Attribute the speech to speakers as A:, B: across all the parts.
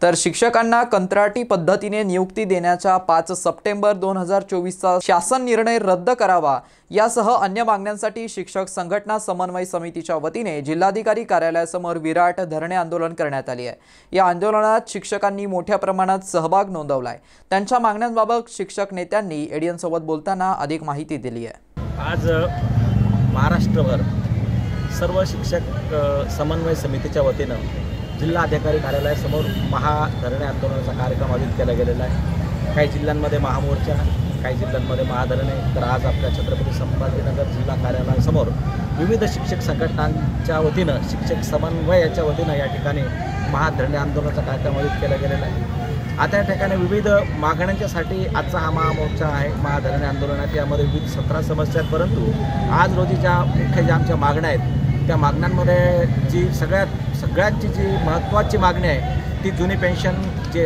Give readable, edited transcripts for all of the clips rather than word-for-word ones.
A: तर शिक्षकांना कंत्राटी पद्धतीने नियुक्ती देण्याचा 5 सप्टेंबर 2024चा शासन निर्णय रद्द करावा यासह अन्य मागण्यांसाठी शिक्षक संघटना समन्वय समितीच्या वतीने जिल्हाधिकारी कार्यालयासमोर विराट धरणे आंदोलन करण्यात आले आहे। या आंदोलनात शिक्षकांनी मोठ्या प्रमाणात सहभाग नोंदवलाय। त्यांच्या मागण्यांबाबत शिक्षक नेत्यांनी एडीएन सोबत बोलताना अधिक माहिती दिली आहे।
B: आज महाराष्ट्रभर सर्व शिक्षक समन्वय समितीच्या वतीने जिल्हा अधिकारी कार्यालयासमोर महाधरणे आंदोलनाचा कार्यक्रम आयोजित केला गेलेला आहे। काही जिल्ह्यांमध्ये महामोर्चा, काही जिल्ह्यांमध्ये महाधरणे, तर आज आपल्या छत्रपती संभाजीनगर जिल्हा कार्यालयासमोर विविध शिक्षक संघटनांच्या वतीनं, शिक्षक समन्वयाच्या वतीनं या ठिकाणी महाधरणे आंदोलनाचा कार्यक्रम आयोजित केला गेलेला आहे। आता या ठिकाणी विविध मागण्यांच्यासाठी आजचा हा महामोर्चा आहे। महाधरणे आंदोलनात यामध्ये विविध 17 समस्या आहेत, परंतु आज रोजी ज्या मुख्य ज्या आमच्या मागण्या आहेत त्या मागण्यांमध्ये जी सगळ्यांची जी महत्त्वाची मागणी आहे ती जुनी पेन्शन जे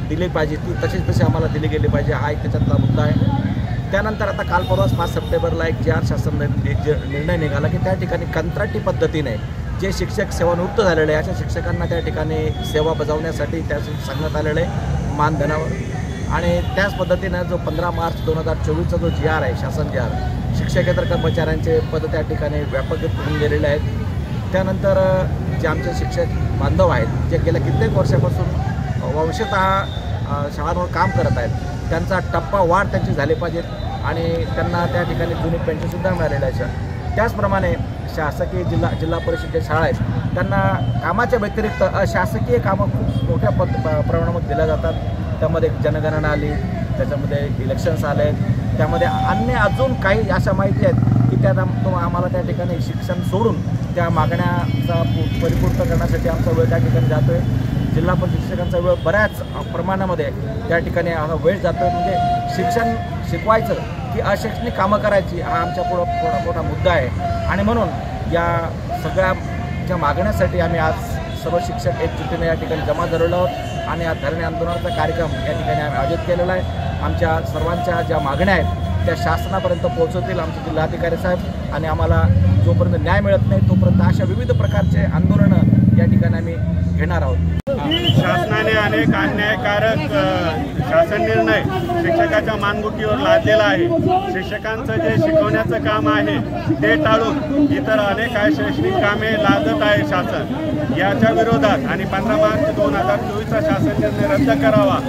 B: दिली पाहिजे ती तशी आम्हाला दिली गेली पाहिजे, हा एक त्याच्यातला मुद्दा आहे। त्यानंतर आता काल परवाच 5 सप्टेंबरला एक जी आर शासन निर्णय निघाला की त्या ठिकाणी कंत्राटी पद्धतीने जे शिक्षक सेवानिवृत्त झालेले अशा शिक्षकांना त्या ठिकाणी सेवा बजावण्यासाठी त्यासाठी सांगण्यात आलेलं आहे मानधनावर। आणि त्याच पद्धतीनं जो 15 मार्च 2024चा जो जी आर आहे, शासन जी आर, शिक्षकेतर कर्मचाऱ्यांचे पद त्या ठिकाणी व्यापक होऊन गेलेले आहेत। त्यानंतर जे आमचे शिक्षक बांधव आहेत जे गेल्या कित्येक वर्षापासून वंशतः शाळांवर काम करत आहेत त्यांचा टप्पा वाढ त्यांची झाली पाहिजे आणि त्यांना त्या ठिकाणी जुनी पेन्शनसुद्धा मिळालेलं आहे। त्याचप्रमाणे शासकीय जिल्हा परिषद जे शाळा आहेत त्यांना कामाच्या व्यतिरिक्त अशासकीय कामं खूप मोठ्या प्रमाणात दिल्या जातात। त्यामध्ये जनगणना आली, त्याच्यामध्ये इलेक्शन्स आले, त्यामध्ये अन्य अजून काही अशा माहिती आहेत की त्या आम्हाला त्या ठिकाणी शिक्षण सोडून त्या मागण्याचा परिपूर्ण करण्यासाठी आमचा वेळ त्या ठिकाणी जातो आहे। जिल्हा परिषद शिक्षकांचा वेळ बऱ्याच प्रमाणामध्ये त्या ठिकाणी वेळ जातो आहे। म्हणजे शिक्षण शिकवायचं की अशैक्षणिक कामं करायची हा आमच्या पुढं मोठा मुद्दा आहे। आणि म्हणून या सगळ्या ज्या मागण्यासाठी आम्ही आज सर्व शिक्षक एकजुटीने या ठिकाणी जमा झालेलो आहोत आणि या धरणे आंदोलनाचा कार्यक्रम या ठिकाणी आम्ही आयोजित केलेला आहे। आमच्या सर्वांच्या ज्या मागण्या आहेत त्या शासनापर्यंत पोहोचवतील आमचे जिल्हाधिकारी साहेब आणि आम्हाला जोपर्यंत न्याय मिळत नाही तोपर्यंत अशा विविध प्रकारचे आंदोलनं या ठिकाणी आम्ही घेणार आहोत।
C: शासनाने अनेक अन्यायकारक शासन निर्णय शिक्षकाच्या मानगुटीवर लादलेला आहे। शिक्षकांचं जे शिकवण्याचं काम आहे ते टाळून इतर अनेक शैक्षणिक कामे लादत आहे शासन। याच्या विरोधात आणि 15 मार्च 2024चा शासन निर्णय रद्द करावा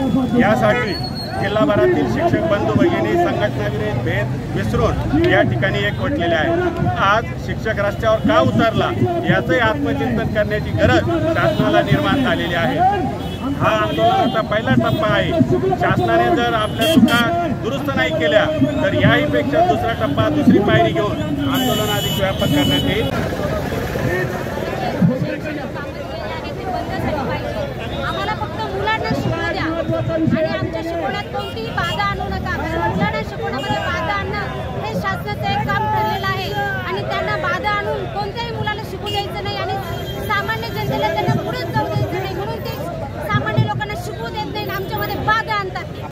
C: यासाठी जिल्हाभरातील शिक्षक बंधू भगिनी संघटनाविरहित भेद विसरून या ठिकाणी एकवटलेले आहेत। आज शिक्षक रस्त्यावर का उतरला याचंही आत्मचिंतन करण्याची गरज शासनाला निर्माण झालेली आहे। हा आंदोलनाचा पहिला टप्पा आहे। शासनाने जर आपल्या चुका दुरुस्त नाही केल्या तर याहीपेक्षा दुसरा टप्पा, दुसरी पायरी घेऊन आंदोलन अधिक व्यापक करण्यात येईल।
D: आम्हाला फक्त मुलांना शिकू द्या आणि आमच्या